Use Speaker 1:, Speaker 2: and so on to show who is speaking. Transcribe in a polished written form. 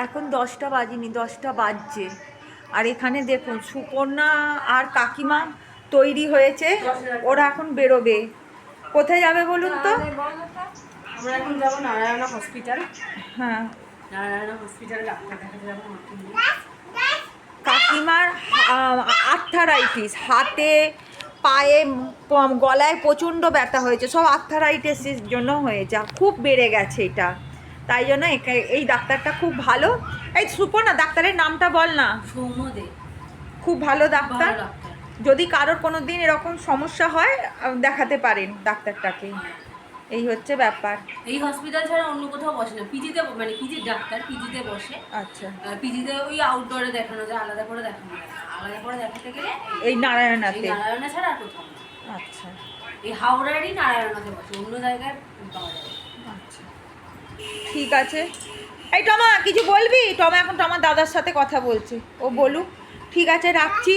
Speaker 1: এখন 10টা বাজিনি, 10টা বাজছে। আর এখানে দেখুন সুপর্ণা আর কাকিমা তৈরি হয়েছে, ওরা এখন বেরোবে। কোথায় যাবে বলুন তো?
Speaker 2: আমরা এখন যাবো নারায়ণা হসপিটাল।
Speaker 1: হ্যাঁ,
Speaker 2: নারায়ণা হসপিটালে ডাক্তার দেখাতে যাবো।
Speaker 1: কাকিমার আর্থারাইটিস, হাতে পায়ে গলায় প্রচণ্ড ব্যথা হয়েছে, সব আর্থারাইটিসের জন্য হয়েছে, খুব বেড়ে গেছে এটা। তাই জন্য এই ডাক্তারটা খুব ভালো। এই সুপর্ণা, ডাক্তারের নামটা বল না।
Speaker 2: সৌম্যদে
Speaker 1: খুব ভালো ডাক্তার। যদি কারোর কোনো দিন এরকম সমস্যা হয় দেখাতে পারেন ডাক্তারটাকে। এই হচ্ছে ব্যাপার।
Speaker 2: এই হসপিটাল ছাড়া অন্য কোথাও বসে না। পিজিতে মানে পিজির ডাক্তার পিজিতে বসে।
Speaker 1: আচ্ছা,
Speaker 2: পিজিতে ওই আউটডোরে দেখানো যায়, আলাদা করে দেখানো যায় না। আলাদা করে দেখাতে গেলে
Speaker 1: এই নারায়ণাতে।
Speaker 2: নারায়ণা ছাড়া আর কোথাও না।
Speaker 1: আচ্ছা,
Speaker 2: এই হাওড়ারই নারায়ণাতে বসে, অন্য জায়গায় পাওয়া যায়।
Speaker 1: আচ্ছা, ঠিক আছে। এই টমা, কিছু বলবি? টমা এখন টমার দাদার সাথে কথা বলছে, ও বলুক। ঠিক আছে, রাখছি।